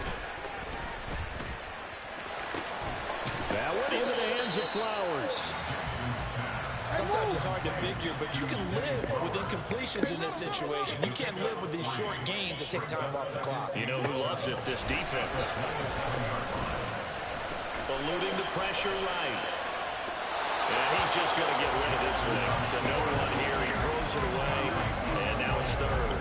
Speaker 5: That went into the hands of Flowers.
Speaker 6: Sometimes it's hard to figure, but you can live with incompletions in this situation. You can't live with these short gains that take time off the clock.
Speaker 5: You know who loves it? This defense. Eluding the pressure right. And he's just going to get rid of this thing. To no one here, he throws it away, and now it's 3rd.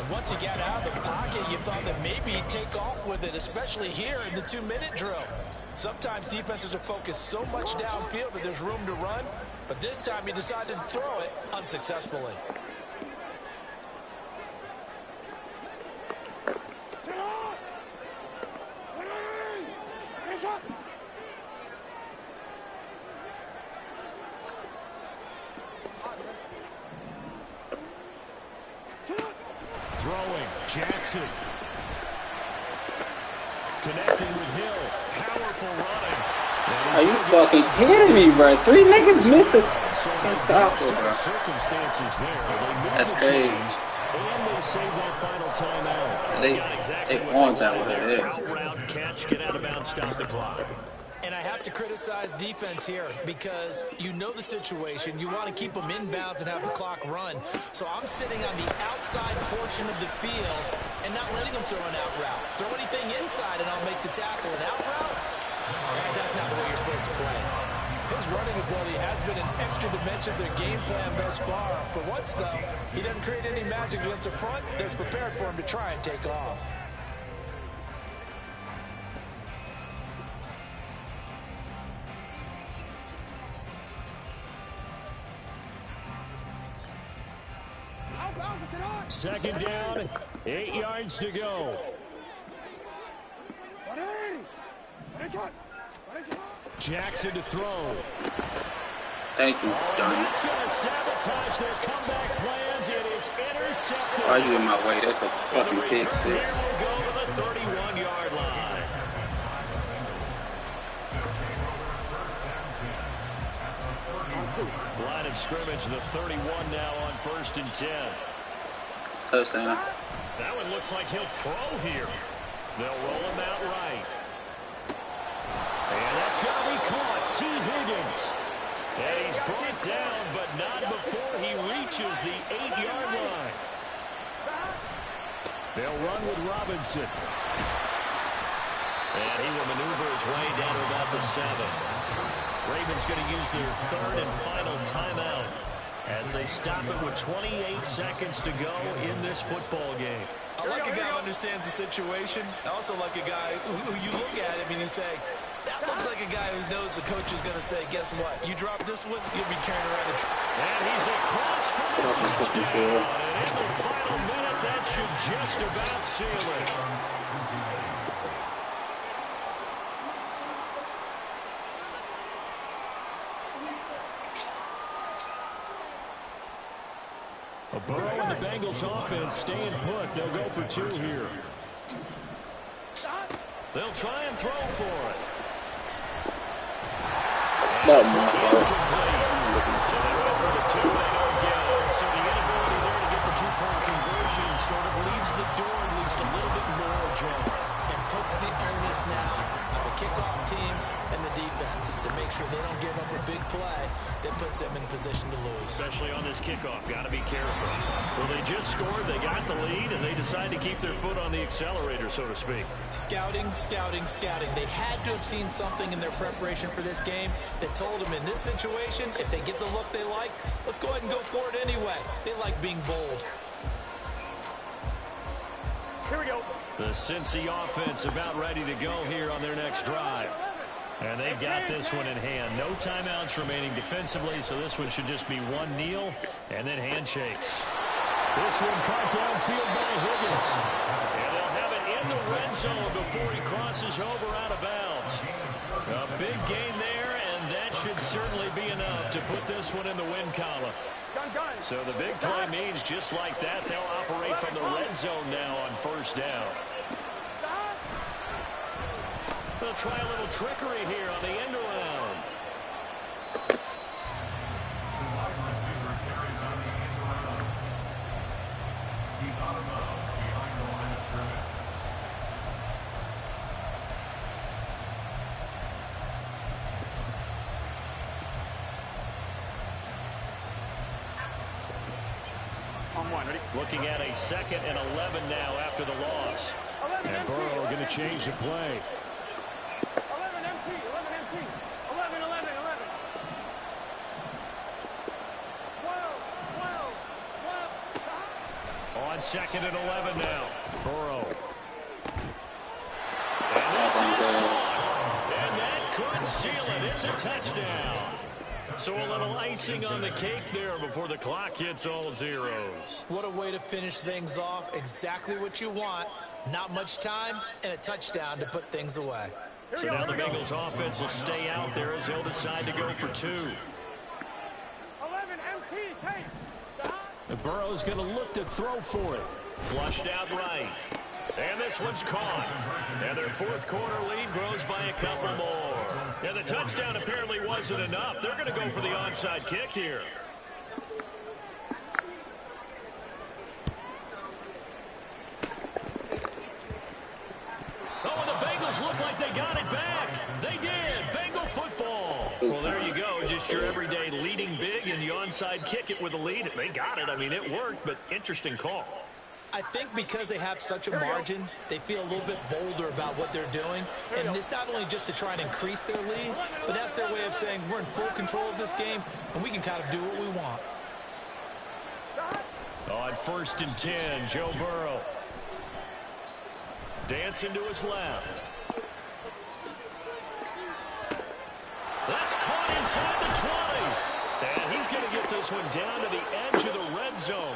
Speaker 6: And once he got out of the pocket, you thought that maybe he'd take off with it, especially here in the 2-minute drill. Sometimes defenses are focused so much downfield that there's room to run, but this time he decided to throw it unsuccessfully.
Speaker 5: Throwing, Jackson. Connecting with Hill. Powerful running.
Speaker 4: Are you fucking kidding me, bro? 3 niggas missed the tackle, bro.
Speaker 5: Circumstances there.
Speaker 4: That's crazy.
Speaker 5: And they save that final timeout.
Speaker 4: They on time with it.
Speaker 5: Route catch, get out of bounds, stop the clock.
Speaker 6: And I have to criticize defense here because you know the situation. You want to keep them inbounds and have the clock run. So I'm sitting on the outside portion of the field and not letting them throw an out route. Throw anything inside and I'll make the tackle. An out route? That's not the way you're supposed to play.
Speaker 3: His running ability has been an extra dimension to the game plan thus far. For once, though, he doesn't create any magic against the front that's prepared for him to try and take off.
Speaker 5: Second down, 8 yards to go. Jackson to throw.
Speaker 4: Thank you, Donnie.
Speaker 5: That's going to sabotage their comeback plans. It is intercepted.
Speaker 4: Why are you in my way? That's a fucking pick 6.
Speaker 5: Will go to the 31-yard line. Line of scrimmage, the 31 now on 1st and 10.
Speaker 4: Touchdown.
Speaker 5: That one looks like he'll throw here. They'll roll him out right. And that's going to be caught. T. Higgins. And he's brought down, but not before he reaches the 8-yard line. They'll run with Robinson. And he will maneuver his way down to about the 7. Ravens going to use their 3rd and final timeout as they stop it with 28 seconds to go in this football game.
Speaker 6: I like a guy who understands the situation. I also like a guy who you look at him and you say, that looks like a guy who knows the coach is going to say, guess what? You drop this one, you'll be carrying around a
Speaker 5: And he's across for the touchdown. And in the final minute, that should just about seal it. Burrow and the Bengals offense staying put. They'll go for 2 here. They'll try and throw for it.
Speaker 4: That's my fault.
Speaker 5: So they go for the 2. They don't get it. So the inability especially on this kickoff. Got to be careful. Well, they just scored, they got the lead, and they decide to keep their foot on the accelerator, so to speak.
Speaker 6: Scouting, scouting, scouting. They had to have seen something in their preparation for this game that told them in this situation, if they get the look they like, let's go ahead and go for it anyway. They like being bold.
Speaker 1: Here we go.
Speaker 5: The Cincy offense about ready to go here on their next drive. And they've got this one in hand. No timeouts remaining defensively, so this one should just be one kneel and then handshakes.
Speaker 3: This one caught downfield by Higgins.
Speaker 5: And they'll have it in the red zone before he crosses over out of bounds. A big gain there, and that should certainly be enough to put this one in the win column. So the big play means just like that, they'll operate from the red zone now on first down. They'll try a little trickery here on the end around.
Speaker 7: He's out of bounds behind the line of scrimmage.
Speaker 1: On one, ready?
Speaker 5: Looking at a 2nd and 11 now after the loss.
Speaker 3: And Burrow going to change the play.
Speaker 1: 11 MT, 11 MT, 11, 11, 11. 12, 12, 12.
Speaker 5: On 2nd and 11 now. Burrow. And that could seal it. It's a touchdown. So a little icing on the cake there before the clock hits all zeros.
Speaker 6: What a way to finish things off. Exactly what you want. Not much time and a touchdown to put things away.
Speaker 5: So now the Bengals offense will stay out there as they'll decide to go for 2.
Speaker 1: 11 MT, take.
Speaker 3: And Burrow's going to look to throw for it.
Speaker 5: Flushed out right. And this one's caught. And their 4th quarter lead grows by a couple more. And the touchdown apparently wasn't enough. They're going to go for the onside kick here. Oh, and the Bengals look like they got it back. They did. Bengal football. Well, there you go. Just your everyday leading big, and you onside kick it with a lead. They got it. I mean, it worked, but interesting call.
Speaker 6: I think because they have such a margin, they feel a little bit bolder about what they're doing. And it's not only just to try and increase their lead, but that's their way of saying we're in full control of this game, and we can kind of do what we want.
Speaker 5: On 1st and 10, Joe Burrow. Dancing to his left. That's caught inside the 20. And he's going to get this one down to the edge of the red zone.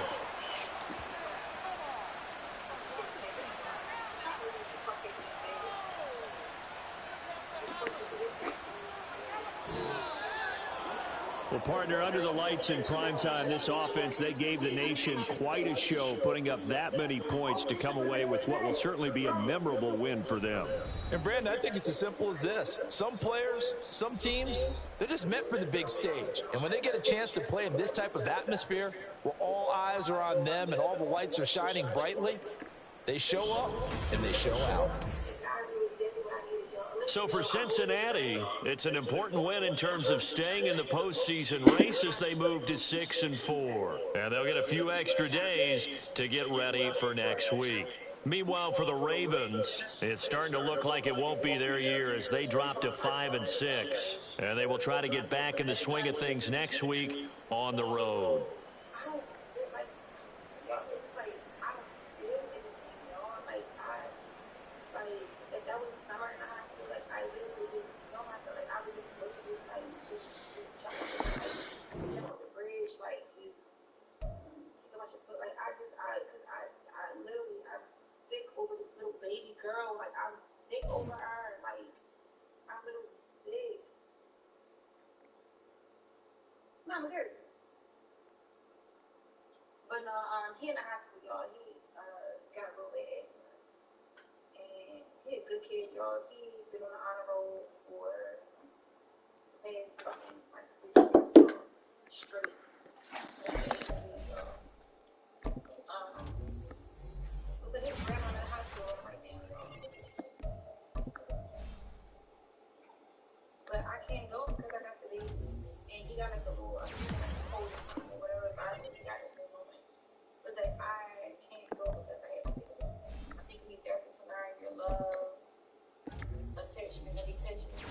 Speaker 5: Well, partner, under the lights in primetime, this offense, they gave the nation quite a show, putting up that many points to come away with what will certainly be a memorable win for them.
Speaker 6: And, Brandon, I think it's as simple as this. Some players, some teams, they're just meant for the big stage. And when they get a chance to play in this type of atmosphere, where all eyes are on them and all the lights are shining brightly, they show up and they show out.
Speaker 5: So for Cincinnati, it's an important win in terms of staying in the postseason race as they move to 6-4. And they'll get a few extra days to get ready for next week. Meanwhile, for the Ravens, it's starting to look like it won't be their year as they drop to 5-6. And they will try to get back in the swing of things next week on the road.
Speaker 8: Over her, like, I'm literally sick. No, I'm good. But no, he in the hospital, y'all. He got a real bad asthma, and he a good kid, y'all. He been on the honor roll for the past fucking like 6 years straight. But his grandma in the hospital right now, y'all. But I can't go because I got the baby, and he got like a little cold. intentional.